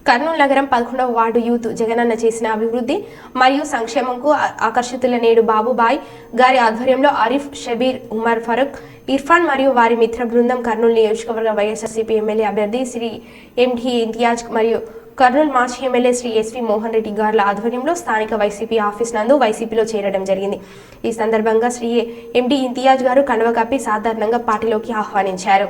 కర్నూలు నగరం 11వ ward youth Jagananna చేసిన అభివృద్ధి మరియు సంక్షేమంకు ఆకర్షితుల నేడు బాబుబాయ్ గారి ఆధ్వర్యంలో ఆరిఫ్, షబీర్, ఉమర్ ఫరూక్, ఇర్ఫాన్ మరియు వారి మిత్ర బృందం కర్నూలు నియోజకవర్గ వైఎస్ఆర్సీపీ ఎమ్మెల్యే అభ్యర్థి శ్రీ ఎండి ఇంతియాజ్ మరియు కర్నూలు మాజీ ఎమ్మెల్యే శ్రీ ఎస్వి మోహన్ రెడ్డి గార్ల ఆధ్వర్యంలో స్థానిక వైసీపీ ఆఫీస్ నందు వైసీపీలో చేరడం జరిగింది. ఈ సందర్భంగా శ్రీ ఎండి ఇంతియాజ్ గారు కండువ కప్పి సాధారణంగా పార్టీలోకి ఆహ్వానించారు.